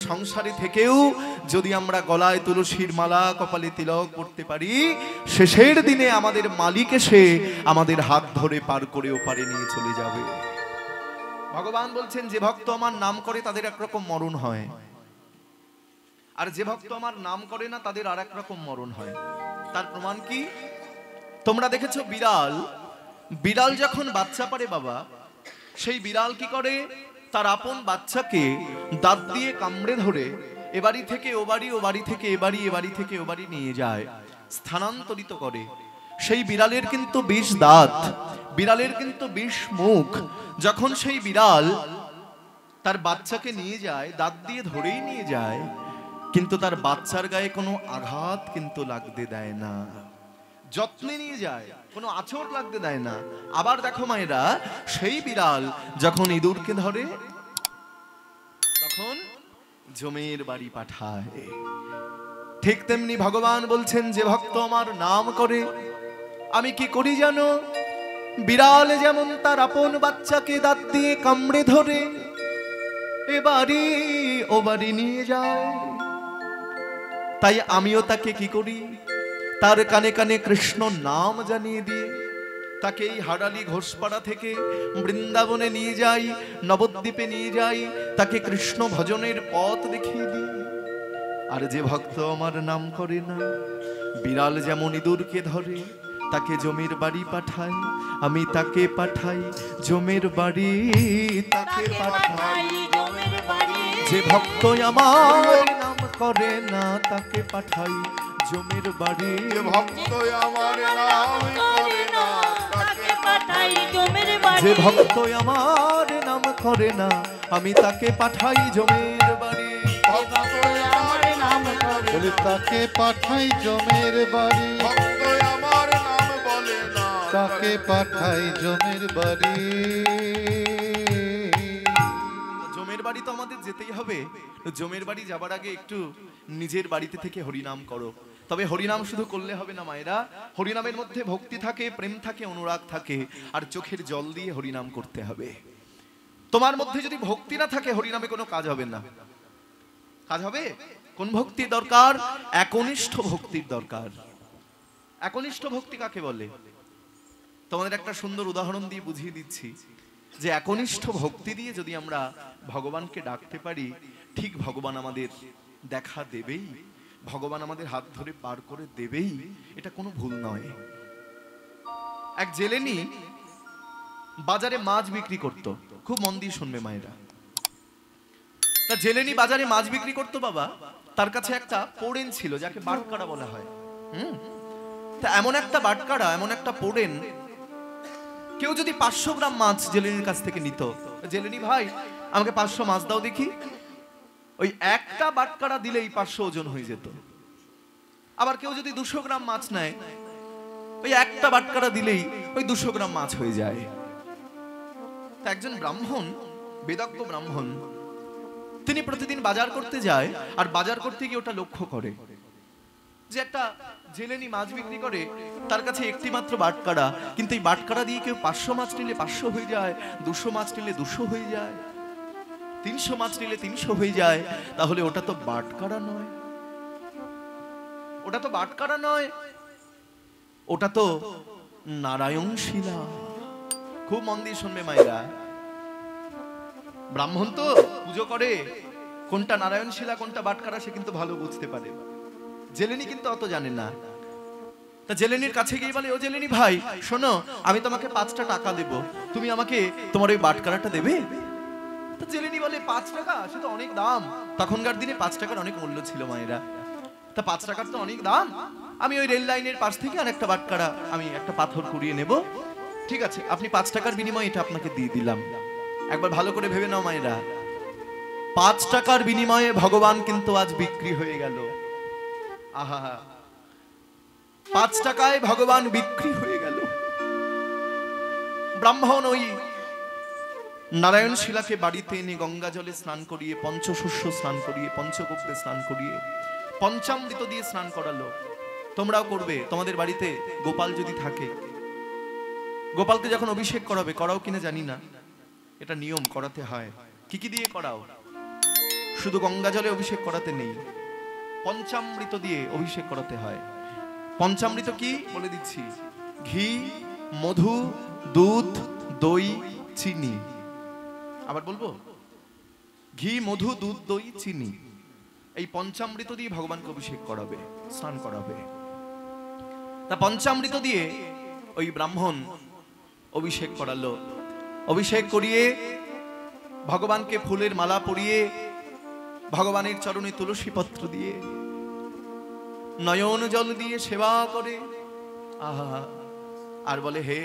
সংসারে থেকেও যদি আমরা গলায় তুলসীর মালা, কপালে তিলক করতে পারি, শেষের দিনে আমাদের মালিক এসে আমাদের হাত ধরে পার করে ওপারে নিয়ে চলে যাবে। ভগবান বলছেন, যে ভক্ত আমার নাম করে তাদের একরকম মরণ হয়, আর যে ভক্ত আমার নাম করে না তাদের আর এক রকম মরণ হয়। তার প্রমাণ কি? তোমরা দেখেছো বিড়াল যখন বাচ্চা পারে বাবা, সেই বিড়াল কি করে? তার আপন বাচ্চাকে দাঁত দিয়ে কামড়ে ধরে এ বাড়ি থেকে ও বাড়ি, ও বাড়ি থেকে এ বাড়ি, এ বাড়ি থেকে ও বাড়ি নিয়ে যায়, স্থানান্তরিত করে। সেই বিড়ালের কিন্তু 20 দাঁত, বিড়ালের কিন্তু 20 মুখ। যখন সেই বিড়াল তার বাচ্চাকে নিয়ে যায়, দাঁত দিয়ে ধরেই নিয়ে যায়, কিন্তু তার বাচ্চার গায়ে কোনো আঘাত কিন্তু লাগতে দেয় না, যত্নে নিয়ে যায়, কোনো আঁচড় লাগতে দেয় না। আবার দেখো মায়েরা, সেই বিড়াল যখন ইঁদুরকে ধরে তখন জমের বাড়ি পাঠায়। ঠিক তেমনি ভগবান বলছেন, যে ভক্ত আমার নাম করে আমি কি করি জানো? বিড়াল যেমন তার আপন বাচ্চাকে দাঁত দিয়ে কামড়ে ধরে এ বাড়ি ও বাড়ি নিয়ে যায়, তাই আমিও তাকে কি করি? তার কানে কানে কৃষ্ণ নাম জানিয়ে দিয়ে তাকে এই হাড়ালি ঘোষপাড়া থেকে বৃন্দাবনে নিয়ে যাই, নবদ্বীপে নিয়ে যাই, তাকে কৃষ্ণ ভজনের পথ দেখিয়ে দিই। আর যে ভক্ত আমার নাম করে না, বিড়াল যেমন ইঁদুরকে ধরে তাকে জমের বাড়ি পাঠাই, আমি তাকে পাঠাই জমের বাড়ি, তাকে পাঠাই জমের বাড়ি। যে ভক্ত আমার নাম করে না তাকে পাঠাই জমের বাড়ি, যে ভক্ত আমার নাম করে না তাকে পাঠাই জমের বাড়ি। যে ভক্ত আমার নাম করে না আমি তাকে পাঠাই জমের বাড়ি। ভক্ত আমার নাম করে বলে তাকে পাঠাই জমের বাড়ি, ভক্ত আমার নাম বলে না তাকে পাঠাই জমের বাড়ি। জমের বাড়ি তো আমাদের যেতেই হবে। জমের বাড়ি যাবার আগে একটু নিজের বাড়িতে থেকে হরিনাম করো। তবে হরিনাম শুধু করলে হবে না মায়েরা, হরিনামের মধ্যে ভক্তি থাকে, প্রেম থাকে, অনুরাগ থাকে, আর চোখের জল দিয়ে হরিনাম করতে হবে। তোমার মধ্যে যদি ভক্তি না থাকে হরিনামে কোনো কাজ হবে না। কাজ হবে? কোন ভক্তির দরকার? একনিষ্ঠ ভক্তির দরকার। একনিষ্ঠ ভক্তি কাকে বলে? তোমাদের একটা সুন্দর উদাহরণ দিয়ে বুঝিয়ে দিচ্ছি যে একনিষ্ঠ ভক্তি দিয়ে যদি আমরা ভগবানকে ডাকতে পারি, ঠিক ভগবান আমাদের দেখা দেবেই, ভগবান আমাদের হাত ধরে পার করে দেবেই, এটা কোনো ভুল নয়। এক জেলেনি বাজারে মাছ বিক্রি করত, খুব মন দিয়ে শুনবে মায়েরা। তা জেলেনি বাজারে মাছ বিক্রি করতো বাবা, তার কাছে একটা পোড়েন ছিল যাকে বাটকারা বলা হয়। তা এমন একটা বাটকারা, এমন একটা পোড়েন, কেউ যদি 500 গ্রাম মাছ জেলেনির কাছ থেকে নিত, জেলেনি ভাই আমাকে 500 মাছ দাও দেখি, ওই একটা বাটকারা দিলেই 500 ওজন হয়ে যেত। আবার কেউ যদি 200 গ্রাম মাছ নেয়, ওই একটা বাটকারা দিলেই ওই 200 গ্রাম মাছ হয়ে যায়। তা একজন ব্রাহ্মণ, বেদজ্ঞ ব্রাহ্মণ, তিনি প্রতিদিন বাজার করতে যায়, আর বাজার করতে গিয়ে ওটা লক্ষ্য করে যে একটা জেলেনি মাছ বিক্রি করে, তার কাছে একটি মাত্র বাটকারা, কিন্তু এই বাটকারা দিয়ে কেউ 500 মাছ নিলে 500 হয়ে যায়, 200 মাছ নিলে 200 হয়ে যায়, 300 মাছ নিলে 300 হয়ে যায়। তাহলে ওটা তো বাটকারা নয়, ওটা তো বাটকারা নয়, ওটা তো নারায়ণ শিলা। খুব মন দিয়ে শুনবে মায়েরা, ব্রাহ্মণ তো পুজো করে, কোনটা নারায়ণ শিলা কোনটা বাটকারা সে কিন্তু ভালো বুঝতে পারে। জেলেনি কিন্তু অত জানে না। তা জেলেনির কাছে গিয়ে বলে, ও জেলেনি ভাই শোনো, আমি তোমাকে 5টা টাকা দেব, তুমি আমাকে তোমার ওই বাটকারাটা দেবে? তা জেলেনি বলে, 5 টাকা? সে তো অনেক দাম। তখনকার দিনে 5 টাকার অনেক মূল্য ছিল মায়েরা। তা 5 টাকার তো অনেক দাম, আমি ওই রেল লাইনের পাশ থেকে আর একটা বাটকারা, আমি একটা পাথর কুড়িয়ে নেব। ঠিক আছে, আপনি 5 টাকার বিনিময়ে এটা আপনাকে দিয়ে দিলাম। একবার ভালো করে ভেবে নাও মায়েরা, 5 টাকার বিনিময়ে ভগবান কিন্তু আজ বিক্রি হয়ে গেল। আহা, 5 টাকায় ভগবান বিক্রি হয়ে গেল। ব্রাহ্মণ ওই নারায়ণ শিলাকে বাড়িতে এনে গঙ্গা জলে স্নান করিয়ে, পঞ্চশস্য স্নান করিয়ে, পঞ্চগব্যে স্নান করিয়ে, পঞ্চামৃত দিয়ে স্নান করালো। তোমরাও করবে, তোমাদের বাড়িতে গোপাল যদি থাকে, গোপালকে যখন অভিষেক করাবে, করাও কিনা জানি না, এটা নিয়ম, করাতে হয়। কি কি দিয়ে করাও? শুধু গঙ্গা জলে অভিষেক করাতে নেই, পঞ্চামৃত দিয়ে অভিষেক করাতে হয়। পঞ্চামৃত কি বলে দিচ্ছি, ঘি, মধু, দুধ, দই, চিনি। আবার বলবো, ঘি, মধু, দুধ, দই, চিনি, এই পঞ্চামৃত দিয়ে ভগবানকে অভিষেক করাবে, স্নান করাবে। তা পঞ্চামৃত দিয়ে ওই ব্রাহ্মণ অভিষেক করালো। অভিষেক করিয়ে ভগবানকে ফুলের মালা পরিয়ে ভগবানের চরণে তুলসী পত্র দিয়ে নয়ন জল দিয়ে সেবা করে। আহা, আর বলে, হে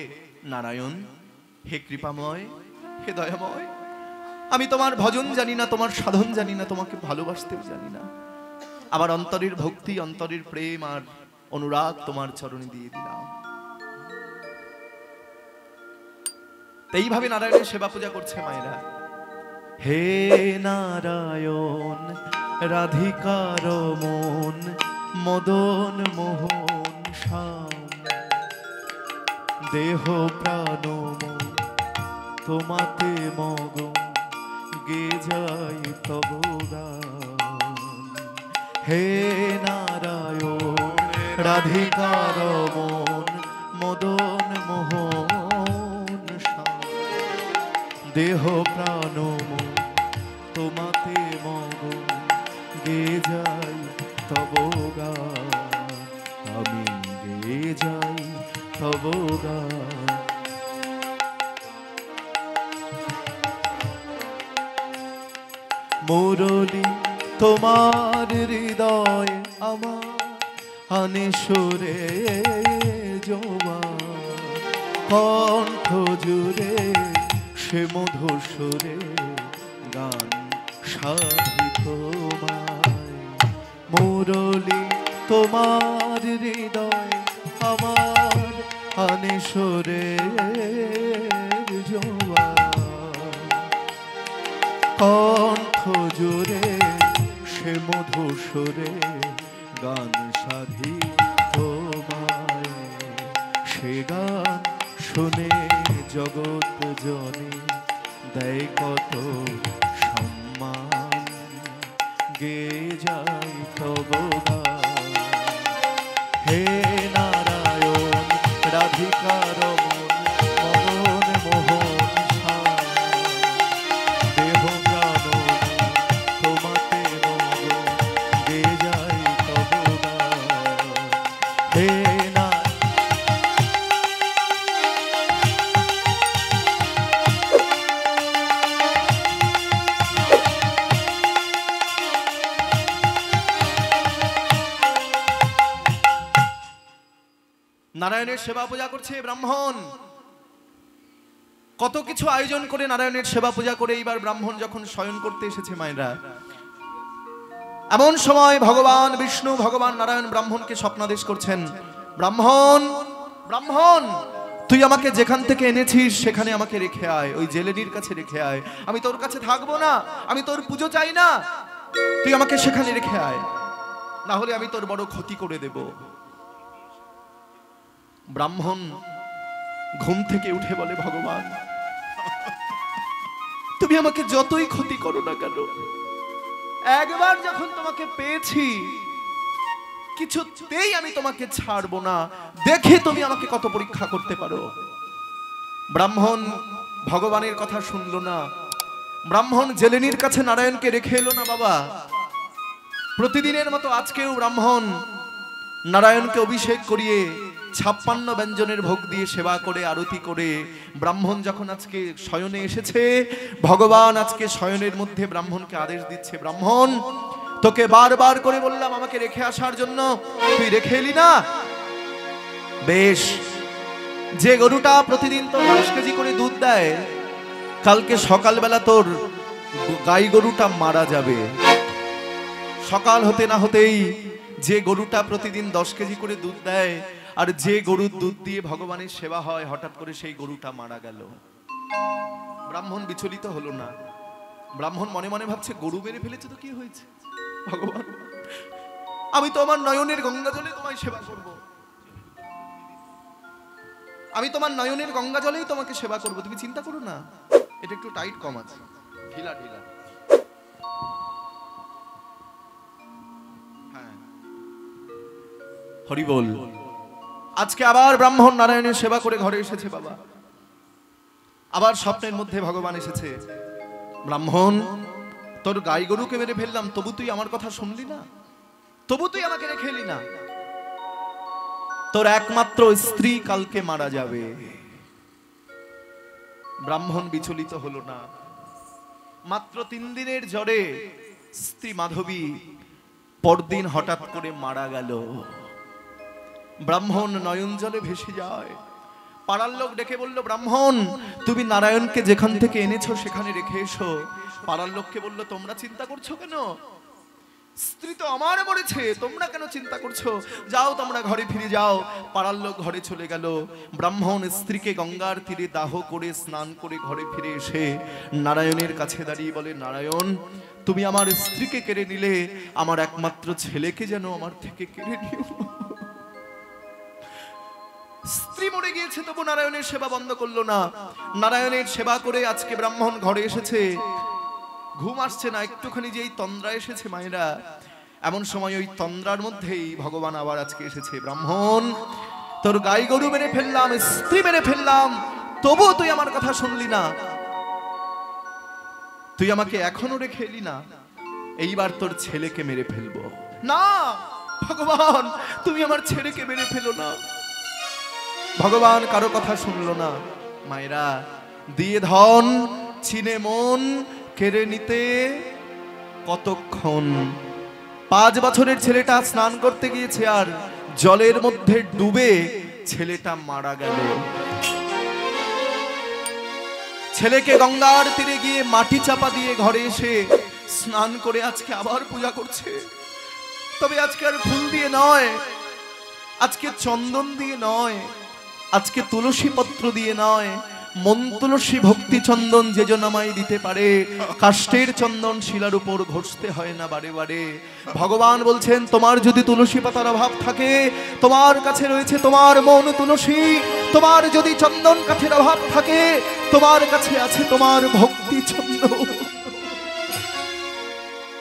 নারায়ণ, হে কৃপাময়, হে দয়াময়, আমি তোমার ভজন জানি না, তোমার সাধন জানি না, তোমাকে ভালোবাসতেও জানি না। আমার অন্তরের ভক্তি, অন্তরের প্রেম আর অনুরাগ তোমার চরণে দিয়ে দিলাম। এইভাবে নারায়ণের সেবা পূজা করছে মায়েরা। হে নারায়ণ, রাধিকার মন, মদন মোহন শ্যাম, দেহ প্রাণ তোমাতে মগন, গে যাই তব গান। হে নারায়ণ, রাধিকার মন, মদন মোহন শ্যাম, দেহ প্রাণ তোমাতে মগন, গে যাই তব গান, আমি গে যাই তব গান। মুরলী তোমার হৃদয় আমার, আনে সুরে জোয়া, কণ্ঠ জুড়ে সে মধুর সুরে গান সাধি তোমায়। মুরলী তোমার হৃদয় আমার, আনে সুরে জোয়া, কণ্ঠ জুড়ে সে মধুর সুরে গান সাধি তোমায়। সে গান শুনে জগৎ জনে দেয় কত সম্মান, গে যাই তব গান। হে নারায়ণ, রাধিকার মন, মদন মোহন শ্যাম, দেহ প্রাণ তোমাতে মগন, গে যাই তব গান। হে নারায়ণের সেবা পূজা করছে ব্রাহ্মণ। কত কিছু আয়োজন করে নারায়ণের সেবা পূজা করে এইবার ব্রাহ্মণ যখন শয়ন করতে এসেছে মায়েরা, এমন সময় ভগবান বিষ্ণু, ভগবান নারায়ণ ব্রাহ্মণকে স্বপ্নাদেশ করছেন, ব্রাহ্মণ, ব্রাহ্মণ, তুই আমাকে যেখান থেকে এনেছিস সেখানে আমাকে রেখে আয়, ওই জেলেনির কাছে রেখে আয়। আমি তোর কাছে থাকবো না, আমি তোর পুজো চাই না, তুই আমাকে সেখানে রেখে আয়, না হলে আমি তোর বড় ক্ষতি করে দেব। ব্রাহ্মণ ঘুম থেকে উঠে বলে, ভগবান, তুমি আমাকে যতই ক্ষতি করো না কেন, একবার যখন তোমাকে পেয়েছি কিছুতেই আমি তোমাকে ছাড়বো না, দেখে তুমি আমাকে কত পরীক্ষা করতে পারো। ব্রাহ্মণ ভগবানের কথা শুনলো না, ব্রাহ্মণ জেলেনির কাছে নারায়ণকে রেখে এলো না। বাবা, প্রতিদিনের মতো আজকেও ব্রাহ্মণ নারায়ণকে অভিষেক করিয়ে 56 ব্যঞ্জনের ভোগ দিয়ে সেবা করে, আরতি করে ব্রাহ্মণ যখন আজকে শয়নে এসেছে, ভগবান আজকে শয়নের মধ্যে ব্রাহ্মণকে আদেশ দিচ্ছে, ব্রাহ্মণ, তোকে বারবার করে বললাম আমাকে রেখে আসার জন্য, তুই রেখে এলি না। বেশ, যে গরুটা প্রতিদিন তোর 10 কেজি করে দুধ দেয়, কালকে সকালবেলা তোর গাই গরুটা মারা যাবে। সকাল হতে না হতেই যে গরুটা প্রতিদিন 10 কেজি করে দুধ দেয়, আর যে গরুর দুধ দিয়ে ভগবানের সেবা হয়, হঠাৎ করে সেই গরুটা মারা গেল। ব্রাহ্মণ বিচলিত হলো না। ব্রাহ্মণ মনে মনে ভাবছে, গরু মেরে ফেলেছে তো কি হয়েছে, ভগবান, আমি তো আমার নয়নের গঙ্গা জলে তোমায় সেবা করব, আমি তোমার নয়নের গঙ্গা জলেই তোমাকে সেবা করব, তুমি চিন্তা করো না। এটা একটু টাইট কম আছে, ঢিলা ঢিলা। হরি বল। আজকে আবার ব্রাহ্মণ নারায়ণের সেবা করে ঘরে এসেছে বাবা। আবার স্বপ্নের মধ্যে ভগবান এসেছে, ব্রাহ্মণ তোর গাই গরুকে মেরে ফেললাম, তবু তুই আমার কথা শুনলি না, তবু তুই আমাকে রেখে এলি না। তোর একমাত্র স্ত্রী কালকে মারা যাবে। ব্রাহ্মণ বিচলিত হলো না। মাত্র 3 দিনের জ্বরে স্ত্রী মাধবী পরদিন হঠাৎ করে মারা গেল। ব্রাহ্মণ নয়ন জলে ভেসে যায়। পাড়ার লোক ডেকে বলল, ব্রাহ্মণ তুমি নারায়ণকে যেখান থেকে এনেছো সেখানে রেখে এসো। পাড়ার লোককে বলল, তোমরা চিন্তা করছো কেন? স্ত্রী তো আমার মরেছে, তোমরা কেন চিন্তা করছো? যাও তোমরা ঘরে ফিরে যাও। পাড়ার লোক ঘরে চলে গেল। ব্রাহ্মণ স্ত্রীকে গঙ্গার তীরে দাহ করে স্নান করে ঘরে ফিরে এসে নারায়ণের কাছে দাঁড়িয়ে বলে, নারায়ণ তুমি আমার স্ত্রীকে কেড়ে নিলে, আমার একমাত্র ছেলেকে যেন আমার থেকে কেড়ে নিও। স্ত্রী মরে গিয়েছে তবু নারায়ণের সেবা বন্ধ করলো না। নারায়ণের সেবা করে আজকে ব্রাহ্মণ ঘরে এসেছে। ঘুম আসছে না, একটুখানি যেই তন্দ্রা এসেছে মায়েরা, এমন সময় ওই তন্দ্রার মধ্যেই ভগবান আবার আজকে এসেছে। ব্রাহ্মণ তোর গাই গরু মেরে ফেললাম, স্ত্রী মেরে ফেললাম, তবু তুই আমার কথা শুনলি না, তুই আমাকে এখনো রেখে এলি না। এইবার তোর ছেলেকে মেরে ফেলবো। না ভগবান, তুমি আমার ছেলেকে মেরে ফেলো না। ভগবান কারো কথা শুনলো না। মায়েরা, দিয়ে ধন চিনে মন কেড়ে নিতে কতক্ষণ। 5 বছরের ছেলেটা স্নান করতে গিয়েছে আর জলের মধ্যে ডুবে ছেলেটা মারা গেল। ছেলেকে গঙ্গার তীরে গিয়ে মাটি চাপা দিয়ে ঘরে এসে স্নান করে আজকে আবার পূজা করছে। তবে আজকে আর ফুল দিয়ে নয়, আজকে চন্দন দিয়ে নয়, আজকে তুলসী পত্র দিয়ে নয়, মন তুলসী ভক্তি চন্দন যে জন আমায় দিতে পারে, কাষ্ঠের চন্দন শিলার উপর ঘষতে হয় না বারে বারে। ভগবান বলছেন, তোমার যদি তুলসী পাতার অভাব থাকে, তোমার কাছে রয়েছে তোমার মন তুলসী। তোমার যদি চন্দন কাঠের অভাব থাকে, তোমার কাছে আছে তোমার ভক্তি চন্দন।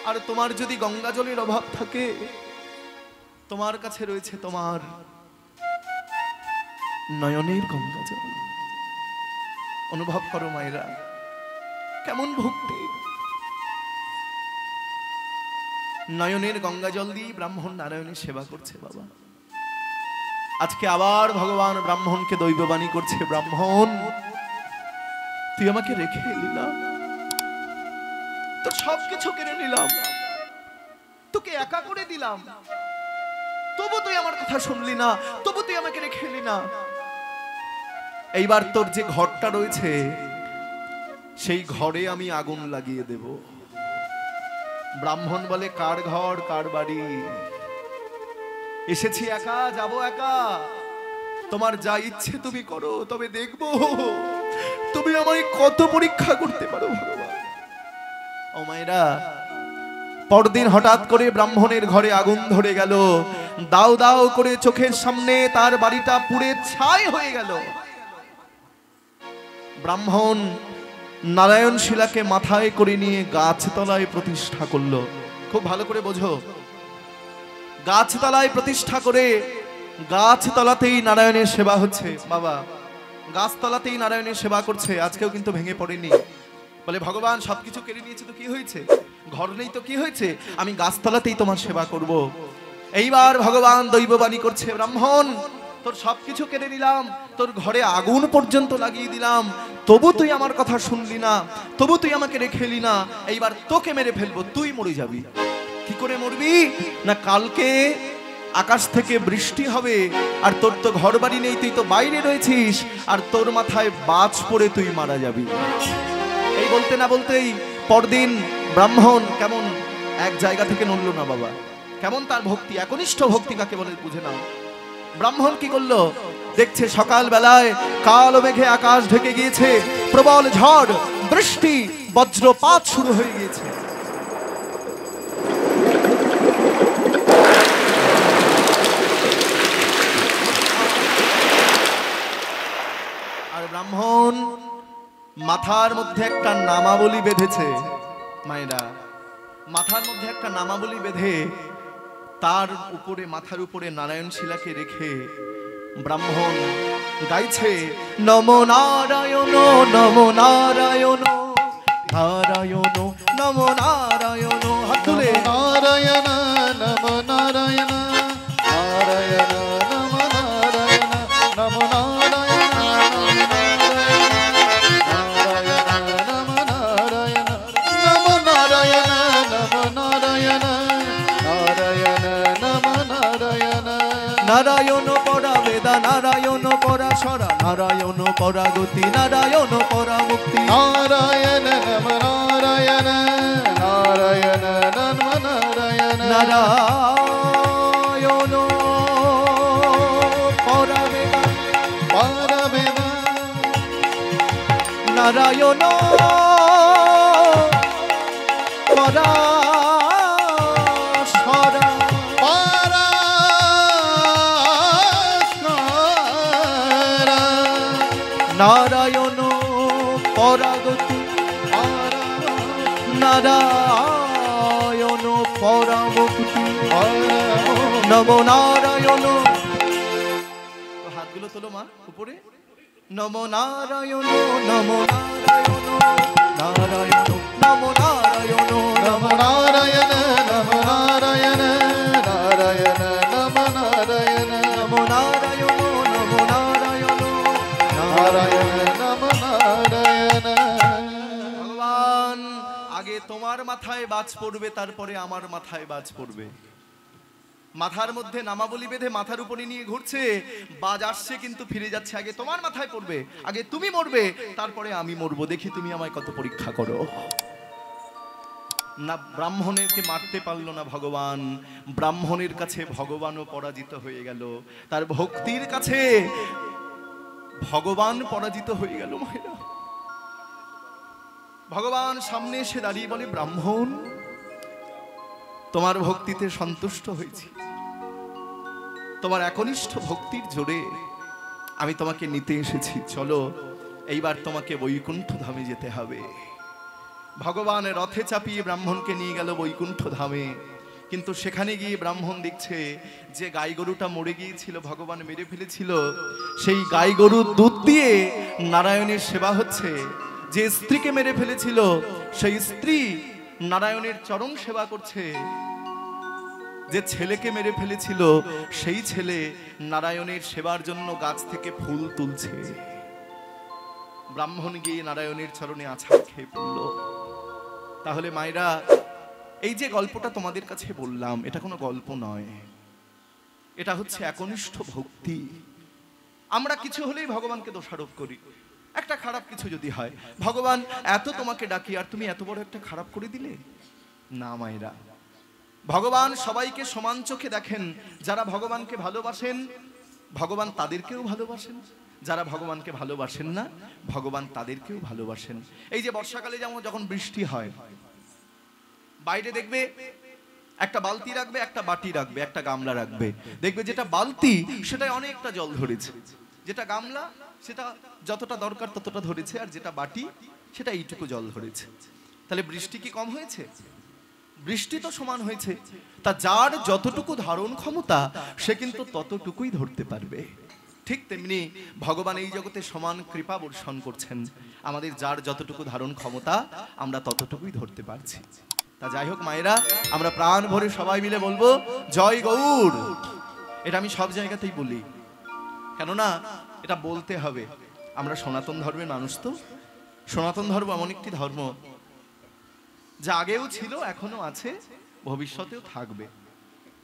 আর তোমার যদি গঙ্গা জলের অভাব থাকে, তোমার কাছে রয়েছে তোমার নয়নের গঙ্গা জল। অনুভব করো মায়েরা, কেমন ভক্তি। নয়নের গঙ্গা জল দিয়ে ব্রাহ্মণ নারায়ণের সেবা করছে বাবা। আজকে আবার ভগবান ব্রাহ্মণকে দৈববাণী করছে, ব্রাহ্মণ তুই আমাকে রেখে এলি না, তোর সবকিছু কেড়ে নিলাম, তোকে একা করে দিলাম, তবু তুই আমার কথা শুনলি না, তবু তুই আমাকে রেখে এলি না। এইবার তোর যে ঘরটা রয়েছে সেই ঘরে আমি আগুন লাগিয়ে দেব। ব্রাহ্মণ বলে, কার ঘর কার বাড়ি? এসেছি একা, যাব একা, তোমার যা ইচ্ছে তুমি করো, তবে দেখবো তুমি আমায় কত পরীক্ষা করতে পারো ভগবান। ও মায়েরা, পরদিন হঠাৎ করে ব্রাহ্মণের ঘরে আগুন ধরে গেল। দাও দাও করে চোখের সামনে তার বাড়িটা পুড়ে ছাই হয়ে গেল। ব্রাহ্মণ নারায়ণ শিলাকে মাথায় করে নিয়ে গাছতলায় প্রতিষ্ঠা করলো। খুব ভালো করে বোঝো, গাছতলায় প্রতিষ্ঠা করে গাছতলাতেই নারায়ণের সেবা হচ্ছে বাবা। গাছতলাতেই নারায়ণের সেবা করছে। আজকেও কিন্তু ভেঙে পড়েনি। বলে, ভগবান সবকিছু কেড়ে নিয়েছে তো কি হয়েছে, ঘর নেই তো কি হয়েছে, আমি গাছতলাতেই তোমার সেবা করব। এইবার ভগবান দৈববাণী করছে, ব্রাহ্মণ তোর সবকিছু কেড়ে নিলাম, তোর ঘরে আগুন পর্যন্ত লাগিয়ে দিলাম, তবু তুই আমার কথা শুনলি না, তবু তুই আমাকে রেখে এলি না। এইবার তোকে মেরে ফেলবো, তুই মরে যাবি। কি করে মরবি না, কালকে আকাশ থেকে বৃষ্টি হবে, আর তোর তো ঘর বাড়ি নেই, তুই তো বাইরে রয়েছিস, আর তোর মাথায় বাজ পড়ে তুই মারা যাবি। এই বলতে না বলতেই পরদিন ব্রাহ্মণ কেমন এক জায়গা থেকে নড়ল না বাবা। কেমন তার ভক্তি, একনিষ্ঠ ভক্তি কাকে বলে বুঝে নাও। ব্রাহ্মণ কি করলো, দেখছে সকাল বেলায় কালো মেঘে আকাশ ঢেকে গিয়েছে, প্রবল ঝড় বৃষ্টি বজ্রপাত শুরু হয়ে গিয়েছে। আর ব্রাহ্মণ মাথার মধ্যে একটা নামাবলী বেঁধেছে। মায়েরা, মাথার মধ্যে একটা নামাবলী বেঁধে তার উপরে, মাথার উপরে নারায়ণ শিলাকে রেখে ব্রাহ্মণ গাইছে নমো নারায়ণ নমো নারায়ণ নারায়ণ নমো নারায়ণ। হাত তুলে নারায়ণ নম নারায়ণ নারায়ণ নম নারায়ণ নম নারায়ণ নম নারায়ণ নম নারায়ণ নম নারায়ণ নারায়ণ নম নারায়ণ। নারায়ণ পরা বেদা নারায়ণ পরা সরা নারায়ণ পরা গতি নারায়ণ পরা মুক্তি। নারায়ণ নম নারায়ণ নারায়ণ নম নারায়ণ নারায়ণ পরা বেদা পরবেদা নারায়ণ পরা সরা পরাস্মরা নারায়ণ পরাগতি নারায়ণ পরামুক্তি নমো নারায়ণ। তো হাতগুলো তোলো মা উপরে। নমো নারায়ণ নমো নারায়ণ নারায়ণ নমো নারায়ণ নম নারায়ণ নম নারায়ণ নারায়ণ নম নারায়ণ নমো নারায়ণ নমো নারায়ণ নারায়ণ নম নারায়ণ। ভগবান আগে তোমার মাথায় বাজ পড়বে, তারপরে আমার মাথায় বাজ পড়বে। মাথার মধ্যে নামাবলি বেঁধে মাথার উপরে নিয়ে ঘুরছে, বাজ আসছে কিন্তু ফিরে যাচ্ছে। আগে তোমার মাথায় পড়বে, আগে তুমি মরবে, তারপরে আমি মরবো। দেখি তুমি আমায় কত পরীক্ষা করো। না ব্রাহ্মণেরকে মারতে পারলো না ভগবান, ব্রাহ্মণের কাছে ভগবানও পরাজিত হয়ে গেল। তার ভক্তির কাছে ভগবান পরাজিত হয়ে গেল। মায়েরা ভগবান সামনে এসে দাঁড়িয়ে বলে, ব্রাহ্মণ তোমার ভক্তিতে সন্তুষ্ট হয়েছি, তোমার একনিষ্ঠ ভক্তির জোরে আমি তোমাকে নিতে এসেছি। চলো এইবার তোমাকে বৈকুণ্ঠ ধামে যেতে হবে। ভগবান রথে চাপিয়ে ব্রাহ্মণকে নিয়ে গেল বৈকুণ্ঠ ধামে। কিন্তু সেখানে গিয়ে ব্রাহ্মণ দেখছে যে গাই গরুটা মরে গিয়েছিল, ভগবান মেরে ফেলেছিল, সেই গাই গরুর দুধ দিয়ে নারায়ণের সেবা হচ্ছে। যে স্ত্রীকে মেরে ফেলেছিল সেই স্ত্রী নারায়ণের চরণ সেবা করছে। যে ছেলেকে মেরে ফেলেছিল সেই ছেলে নারায়ণের সেবার জন্য গাছ থেকে ফুল তুলছে। ব্রাহ্মণ গিয়ে নারায়ণের চরণে আছাড় খেয়ে পড়ল। তাহলে মায়েরা, এই যে গল্পটা তোমাদের কাছে বললাম, এটা কোনো গল্প নয়, এটা হচ্ছে একনিষ্ঠ ভক্তি। আমরা কিছু হলেই ভগবানকে দোষারোপ করি। একটা খারাপ কিছু যদি হয়, ভগবান এত তোমাকে ডাকি আর তুমি এত বড় একটা খারাপ করে দিলে। না মায়েরা, ভগবান সবাইকে সমান চোখে দেখেন। যারা ভগবানকে ভালোবাসেন ভগবান তাদেরকেও ভালোবাসেন, যারা ভগবানকে ভালোবাসেন না ভগবান তাদেরকেও ভালোবাসেন। এই যে বর্ষাকালে যেমন যখন বৃষ্টি হয়, বাইরে দেখবে একটা বালতি রাখবে, একটা বাটি রাখবে, একটা গামলা রাখবে। দেখবে যেটা বালতি সেটাই অনেকটা জল ধরেছে, যেটা গামলা সেটা যতটা দরকার ততটা ধরেছে, আর যেটা বাটি সেটা এইটুকু জল ধরেছে। তাহলে বৃষ্টি কি কম হয়েছে? বৃষ্টি তো সমান হয়েছে। তা যার যতটুকু ধারণ ক্ষমতা সে কিন্তু ততটুকুই ধরতে পারবে। ঠিক তেমনি ভগবান এই জগতে সমান কৃপা বর্ষণ করছেন। আমাদের যার যতটুকু ধারণ ক্ষমতা আমরা ততটুকুই ধরতে পারছি। তা যাই হোক মায়েরা, আমরা প্রাণ ভরে সবাই মিলে বলবো জয় গৌর। এটা আমি সব জায়গাতেই বলি, কেননা এটা বলতে হবে। আমরা সনাতন ধর্মের মানুষ, তো সনাতন ধর্ম এমন একটি ধর্ম যা আগেও ছিল, এখনো আছে, ভবিষ্যতেও থাকবে।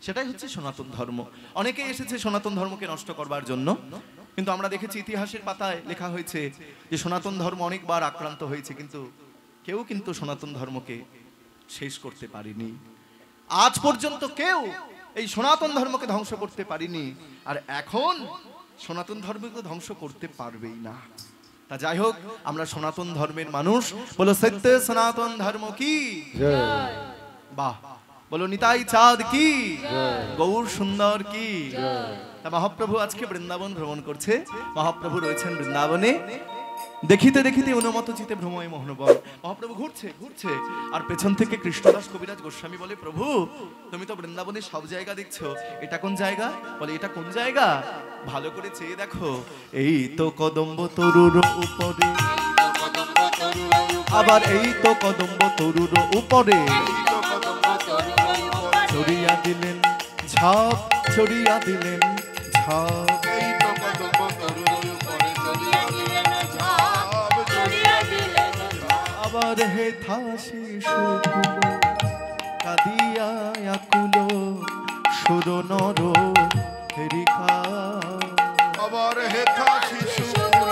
সেটাই হচ্ছে সনাতন ধর্ম। অনেকে এসেছে সনাতন ধর্মকে নষ্ট করবার জন্য, কিন্তু আমরা দেখেছি ইতিহাসের পাতায় লেখা হয়েছে যে সনাতন ধর্ম অনেকবার আক্রান্ত হয়েছে, কিন্তু কেউ কিন্তু সনাতন ধর্মকে শেষ করতে পারেনি। আজ পর্যন্ত কেউ এই সনাতন ধর্মকে ধ্বংস করতে পারেনি, আর এখন সনাতন ধর্মকে ধ্বংস করতে পারবেই না। তা যাই হোক, আমরা সনাতন ধর্মের মানুষ। বলো সত্য সনাতন ধর্ম কি জয়। বাহ, বলো নিতাই চাঁদ কি, গৌর সুন্দর কি। তা মহাপ্রভু আজকে বৃন্দাবন ভ্রমণ করছে। মহাপ্রভু রয়েছেন বৃন্দাবনে, দেখিতে দেখিতে অনুমত চিতে ভ্রময় মোহনবল। মহাপ্রভু ঘুরছে ঘুরছে, আর পেছন থেকে কৃষ্ণদাস কবিরাজ গোস্বামী বলে, প্রভু তুমি তো বৃন্দাবনের সব জায়গা দেখছো, এটা কোন জায়গা? বলে, এটা কোন জায়গা? ভালো করে চেয়ে দেখো, এই তো কদম্ব তরুর উপরে, আবার এই তো কদম্ব তরুর উপরে ছড়িয়া দিলেন ঝাপ, ছড়িয়া দিলেন ঝাপ। আবার হেথা শিশুকুল কাঁদিয়া আকুল সুর নর হেরিকা। আবার হেথা শিশুকুল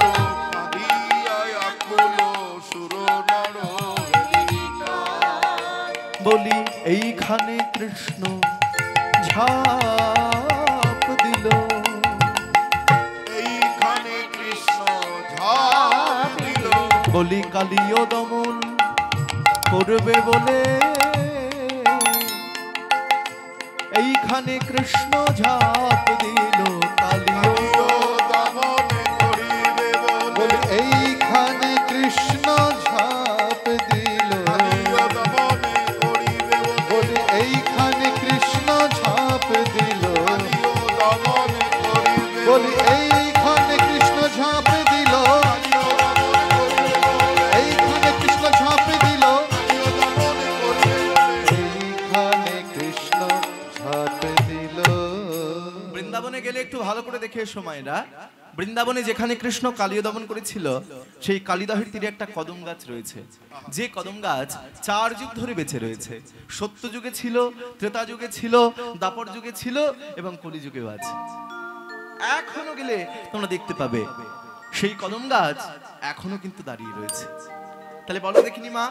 কাঁদিয়া আকুল সুর নর হেরিকা। বলি এইখানে কৃষ্ণ ঝাপ দিল, এইখানে কৃষ্ণ ঝাপ দিল। বলি কালিও দমন করবে বলে, এইখানে কৃষ্ণ ঝাপ দিল, কালিও দমন করিবে বলে। এইখানে কৃষ্ণ ঝাঁপ দিল, কালিও দমন করিবে বলে এইখানে কৃষ্ণ ঝাঁপ দিল, কালিও দমন করিবে বলে এইখানে কৃষ্ণ ঝাঁপ দিল, কালিও দমন করিবে বলে। এইখানে কৃষ্ণ ঝাঁপ দিল, কালিও দমন করিবে বলে। এইখানে কৃষ্ণ ঝাঁপ দিল। বৃন্দাবনে গেলে একটু ভালো করে দেখে এসো মায়েরা, বৃন্দাবনে যেখানে কৃষ্ণ কালীয় দমন করেছিল, সেই কালিদাহের তীরে একটা কদম গাছ রয়েছে, যে কদম গাছ 4 যুগ ধরে বেঁচে রয়েছে। সত্য যুগে ছিল, ত্রেতা যুগে ছিল, দাপর যুগে ছিল এবং কলি যুগেও আছে। এখনো গেলে তোমরা দেখতে পাবে সেই কদম গাছ এখনো কিন্তু দাঁড়িয়ে রয়েছে। তাহলে বলো দেখিনি মা,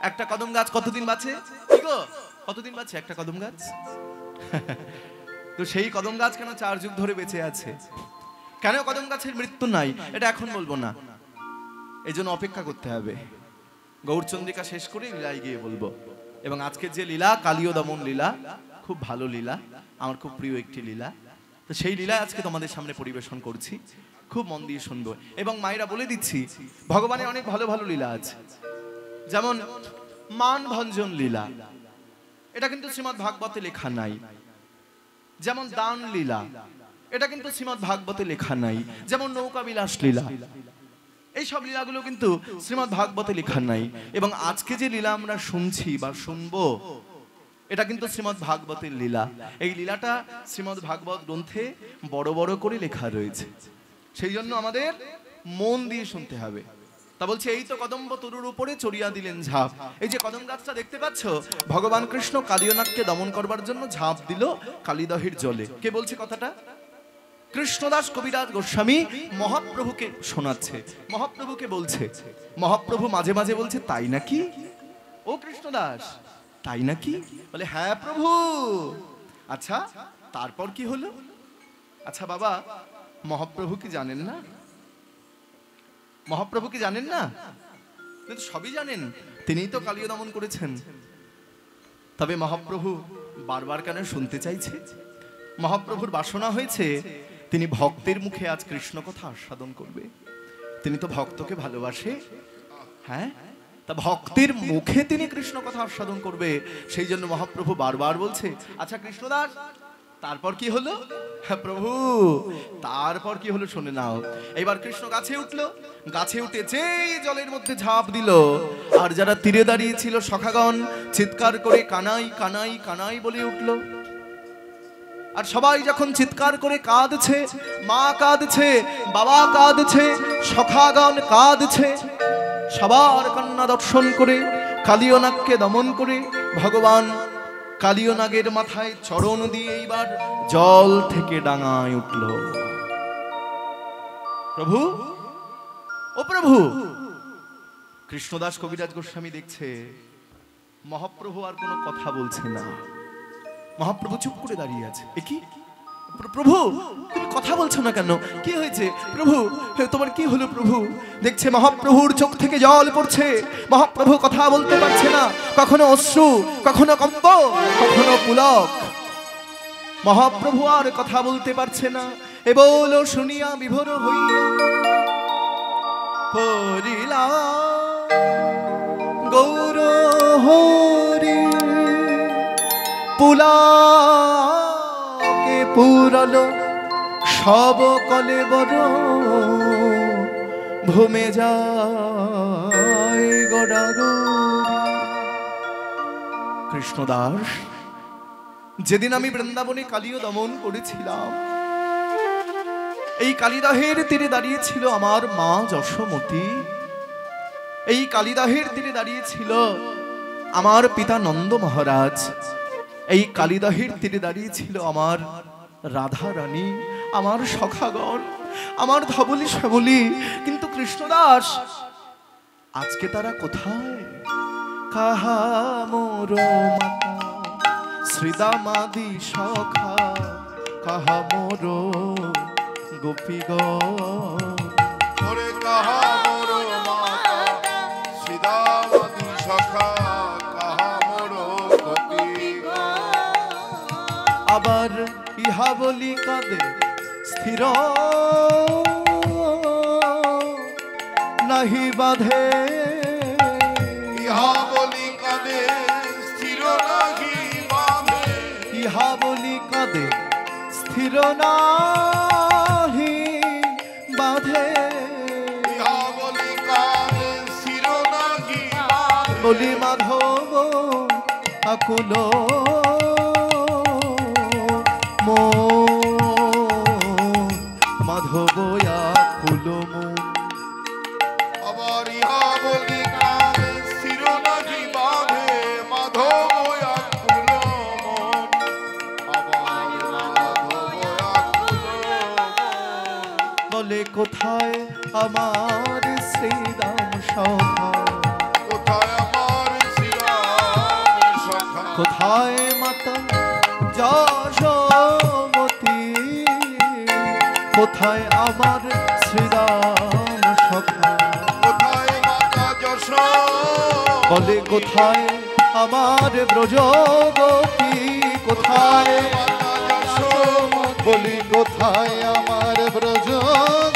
একটা কদম গাছ কতদিন বাঁচে? কি গো, কতদিন বাঁচে একটা কদম গাছ? তো সেই কদম গাছ কেন 4 যুগ ধরে বেঁচে আছে? কেন কদম গাছের মৃত্যু নাই? এটা এখন বলবো না, এই জন্য অপেক্ষা করতে হবে। গৌরচন্দ্রিকা শেষ করে লীলায় গিয়ে বলবো। এবং আজকের যে লীলা, কালীয় দমন লীলা, খুব ভালো লীলা, আমার খুব প্রিয় একটি লীলা। তো সেই লীলা আজকে তোমাদের সামনে পরিবেশন করছি, খুব মন দিয়ে শুনবো। এবং মায়েরা বলে দিচ্ছি, ভগবানের অনেক ভালো ভালো লীলা আছে। যেমন মান ভঞ্জন লীলা, এটা কিন্তু শ্রীমদ্ ভাগবতে লেখা নাই। যেমন দান লীলা, এটা কিন্তু শ্রীমদ্ ভাগবতে লেখা নাই। যেমন নৌকা বিলাস লীলা, এই সব লীলাগুলো কিন্তু শ্রীমদ্ ভাগবতে লেখা নাই। এবং আজকে যে লীলা আমরা শুনছি বা শুনবো, এটা কিন্তু শ্রীমদ্ ভাগবতের লীলা। এই লীলাটা শ্রীমদ্ ভাগবত গ্রন্থে বড় বড় করে লেখা রয়েছে, সেই জন্য আমাদের মন দিয়ে শুনতে হবে। তা বলছে, এই তো কদম্ব তরুর উপরে চড়িয়া দিলেন ঝাঁপ। এই যে কদম গাছটা দেখতে পাচ্ছ, ভগবান কৃষ্ণ কালিয়নাগকে দমন করবার জন্য ঝাঁপ দিল কালিদহের জলে। কে বলছে কথাটা? কৃষ্ণদাস কবিরাজ গোস্বামী মহাপ্রভুকে শোনাচ্ছে, মহাপ্রভুকে বলছে। মহাপ্রভু মাঝে মাঝে বলছে, তাই নাকি ও কৃষ্ণদাস, তাই নাকি? বলে, হ্যাঁ প্রভু। আচ্ছা তারপর কি হলো? আচ্ছা বাবা, মহাপ্রভু কি জানেন না? মহাপ্রভু কি জানেন না? কিন্তু সবই জানেন, তিনিই তো কালীয় দমন করেছেন। তবে মহাপ্রভু বারবার কেন শুনতে চাইছে? মহাপ্রভুর বাসনা হয়েছে তিনি ভক্তের মুখে আজ কৃষ্ণ কথা আস্বাদন করবে। তিনি তো ভক্তকে ভালোবাসে, হ্যাঁ, তা ভক্তের মুখে তিনি কৃষ্ণ কথা আস্বাদন করবে। সেই জন্য মহাপ্রভু বারবার বলছে, আচ্ছা কৃষ্ণদাস তারপর কি হলো? হ্যাঁ প্রভু, তারপর কি হলো শুনে নাও। এবার কৃষ্ণ গাছে উঠলো, গাছে উঠে যেই জলের মধ্যে ঝাঁপ দিল, আর যারা তীরে দাঁড়িয়ে ছিল সখাগণ চিৎকার করে কানাই কানাই কানাই বলে উঠলো। আর সবাই যখন চিৎকার করে কাঁদছে, মা কাঁদছে, বাবা কাঁদছে, সখাগণ কাঁদছে, সবার কান্না দর্শন করে কালিয়নাগকে দমন করে ভগবান কালিয়নাগের মাথায় চরণ দিয়ে এইবার জল থেকে ডাঙায় উঠল। প্রভু, ও প্রভু। কৃষ্ণদাস কবিরাজ গোস্বামী দেখছে মহাপ্রভু আর কোনো কথা বলছে না। মহাপ্রভু চুপ করে দাঁড়িয়ে আছে। এ কি প্রভু, তুমি কথা বলছো না কেন? কি হয়েছে প্রভু? তোমার কি হলো প্রভু? দেখছে মহাপ্রভুর চোখ থেকে জল পড়ছে, মহাপ্রভু কথা বলতে পারছে না, কখনো অশ্রু, কখনো কম্প, কখনো পুলক। মহাপ্রভু আর কথা বলতে পারছে না। এ বলো শুনিয়া বিভোর হইয়া পরিলা গৌর হরি পুলাকে পুরালো সব কলে বড় ভূমে যায় গড়াগড়ি। কৃষ্ণদাস, যেদিন আমি বৃন্দাবনে কালীয় দমন করেছিলাম, এই কালিদাহের তীরে দাঁড়িয়েছিল আমার মা যশোমতী। এই কালিদাহের তীরে দাঁড়িয়েছিল আমার পিতা নন্দ মহারাজ। এই কালিদাহের তীরে দাঁড়িয়েছিল আমার রাধা রানী, আমার সখাগণ, আমার ধবলি শ্যামলী। কিন্তু কৃষ্ণদাস, আজকে তারা কোথায়? কাহা মোর মাতা শ্রীদামাদি সখা, কাহা মোর গোপীগণ। ওরে কাহা মোর মাতা শ্রীদামাদি সখা, কাহা মোর গোপীগণ। আবার ইহা বলি কাঁদে স্থির নাহি বাঁধে, ইহা বলি কাঁদে স্থির নাহি বাঁধে। ইহা বলি কাঁদে স্থির নাহি বাঁধে। ইহা বলি কাঁদে স্থির নাহি বাঁধে। বলি মাধব আকুল মাধব আকুল মন। আবার ইহা বলি কাঁদে স্থির নাহি বাঁধে, মাধব আকুল মন। আবার মাধব আকুল মন। বলে কোথায় আমার শ্রীরাম সখা, কোথায় আমার শ্রীরাম সখা। কোথায় মাতা যশোমতী, কোথায় আমার শ্রীরাম সখা। কোথায় মাতা যশোমতী। বলে কোথায় আমার ব্রজ গোপী, কোথায় মাতা যশোমতী। বলি কোথায় আমার ব্রজ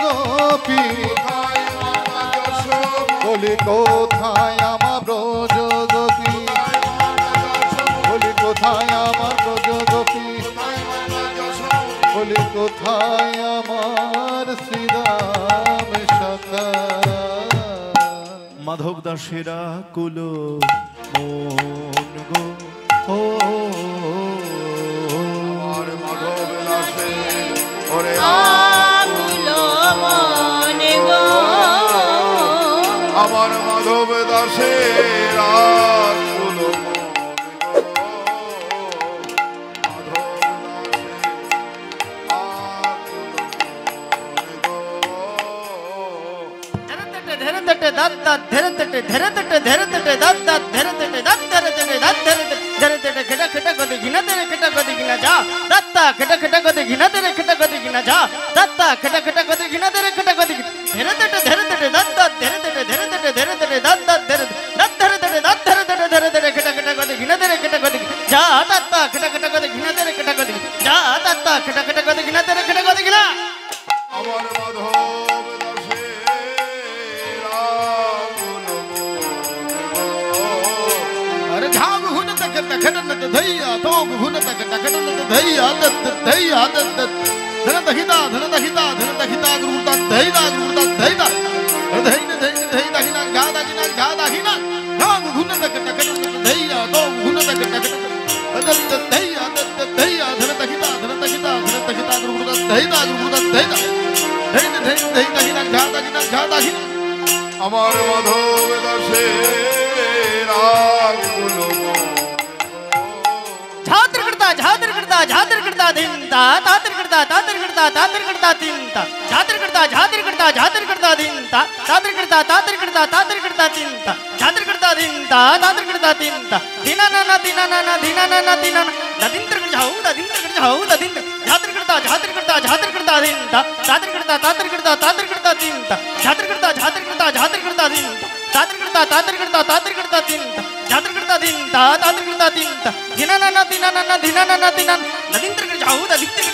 গোপী, কোথায় মাতা যশোমতী। বলি কোথায় আমার ব্রজ গোপী, কোথায় মাতা যশোমতী। বলি কোথায় আমার ব্রজ গোপী, কোথায় মাতা যশোমতী। বলি কোথায় আমার শ্রীরাম সখা। মাধব দাসেরা কুল মন গো ও আমার মাধব দাসে ওরে আকুল মনে গো, আমার মাধব দাসের আকুল মন গো। মাধব দাসের আকুল মন গো। আমার মাধব দাসের আকুল মন গো। अरे झाग हुन तक तखन धैया तो हुन तक तखन धैया दत्त धैया दत्त धन दहिता गुरुता धैदा धैदा धैन धैन धै दहिना गा दहिना झाग हुन तक तखन धैया तो हुन तक तखन दत्त धैया धन दहिता गुरुता धैदा धैदा धैन धैन धै दहिना गा दहिना আমার মাধব দাসের আকুল মন গো। झातर करता दिनता तातर करता तिनता झातर करता दिनता तातर करता तिनता झातर करता दिनता तातर करता तिनता दिना ना दिना ददिंतर कर जाऊ ददिंतर झातर करता दिनता तातर करता तिनता झातर करता तिनता तातर करता दिनता झातर करता तिनता झातर करता तिनता दिनता तातर करता तिनता दिना ना ददिंतर कर जाऊ ददिंतर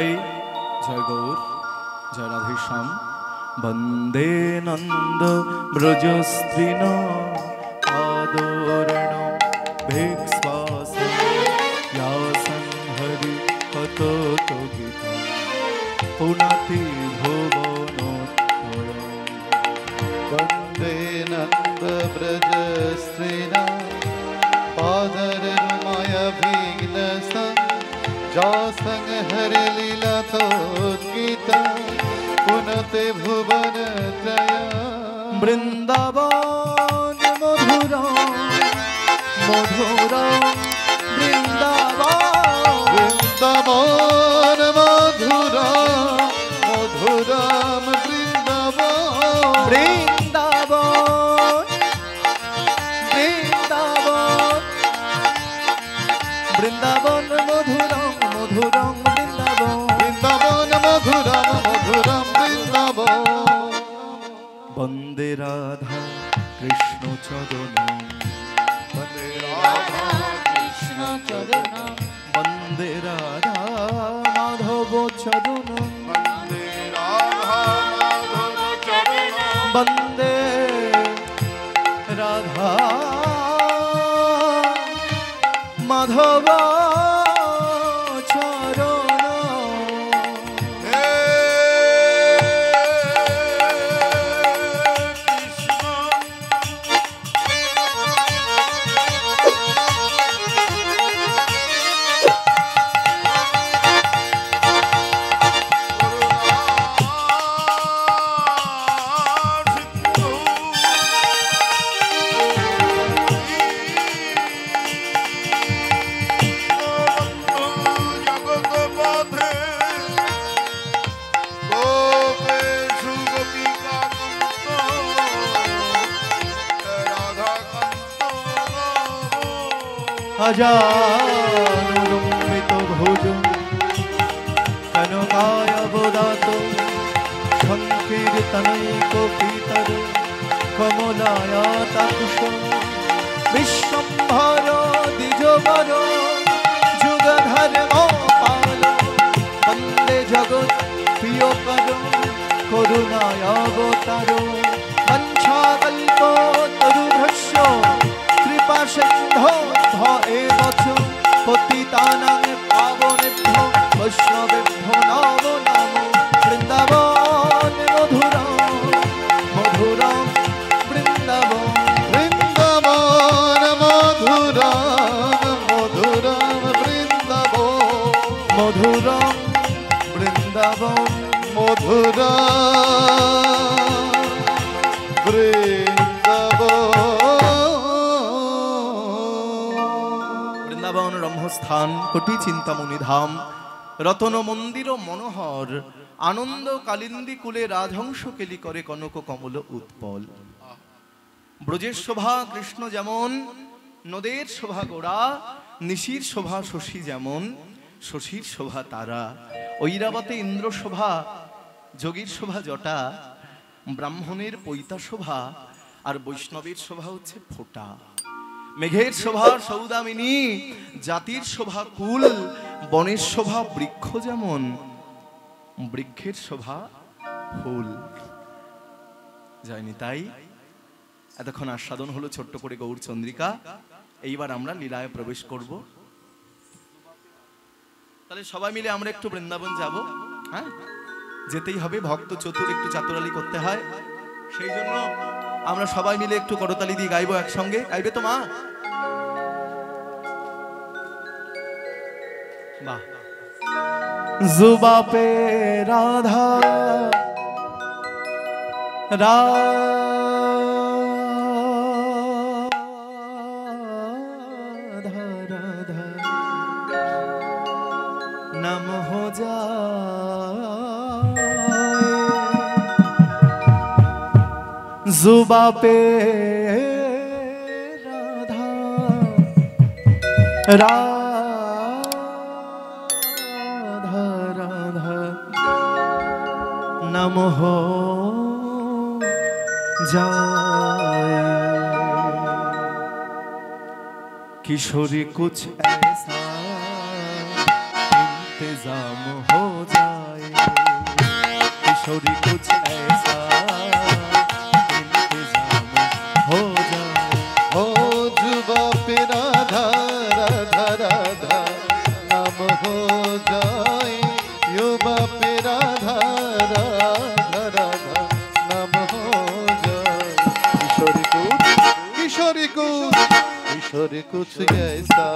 নিতাই, জয় গৌর, জয় রাধেশ্যাম। বন্দে নন্দ ব্রজস্ত্রীণ আদোরণ ভিক্ষ্বাস ইয়াসং হরি কত তো গীতা পুনাতি ভুবনোত্তরম। वन्दे नन्दव्रजस्त्रीणां पादरुमयविघ्नसं जासं हरिलीलाथोद्गीतं पुनते भुवनत्रयम्। বৃন্দাবন মধুরম মধুরম বৃন্দাবন वृन्दावन मधुरं मधुरं वृन्दावन। বৃন্দাবন বৃন্দাবন বৃন্দাবন মধুরম মধুরম বৃন্দাবন। वृन्दावन मधुरं मधुरं वृन्दावन। বন্দে রাধা কৃষ্ণ চরণ वन्दे राधा কৃষ্ণ চরণম বন্দে রাধা মাধব চরণ वन्दे राधा माधव চরণম বন্দে রাধা মাধব চরণ। हे कृष्ण अजानुलम्बित भुज कनकायवदात संकीर्तनैकपीतर कमलायाताकुश विश्वम्भर द्विजवर जुगधर्मपाल वन्दे जगत् प्रियकर करुणायावतार वञ्चाकल्पतरुभ्यश्च कृपासिन्धो एव च पतितानां पावनेभ्यो वैष्णवेभ्यो नमो नमो। वृन्दावन मधुरं मधुरं वृन्दावन वृन्दावन मधुरं मधुरं वृन्दावन मधुरं वृन्दावन मधुरं বৃন্দাবন রম্যস্থান কোটি চিন্তামণি ধাম রতন মন্দির মনোহর আনন্দ কালিন্দী কুলে রাজহংস কেলি করে কনক কমল উৎপল। ব্রজের শোভা কৃষ্ণ যেমন, নদের শোভা গোড়া, নিশির শোভা শশী যেমন, শশীর শোভা তারা, ঐরাবতে ইন্দ্র শোভা, যোগীর শোভা জটা, ব্রাহ্মণের পৈতা শোভা, আর বৈষ্ণবের শোভা হচ্ছে ফোঁটা। মেঘের শোভা সৌদামিনী, জাতির শোভা কুল, বনের শোভা বৃক্ষ যেমন, বৃক্ষের শোভা ফুল। যায়নি তাই এতক্ষণ আস্বাদন হলো ছোট্ট করে গৌর চন্দ্রিকা। এইবার আমরা লীলায় প্রবেশ করব। তাহলে সবাই মিলে আমরা একটু বৃন্দাবন যাব। হ্যাঁ, যেতেই হবে, ভক্ত চতুর একটু চাতুরালি করতে হয়। সেই জন্য আমরা সবাই মিলে একটু করতালি দিয়ে গাইবো একসঙ্গে। গাইবে তো মা? বাহ। जुबा पे राधा राधा राधा नम हो जाए, जुबा पे राधा राधा राधा नम हो जाए। किशोरी कुछ ऐसा इंतजाम हो जाए किशोरी कुछ ऐसा इंतजाम हो जाए हो जुबा पे राधा राधा राधा नाम हो जाए युवा पे राधा राधा राधा नाम हो जाए किशोरी कुछ किशोरी कुछ ऐसा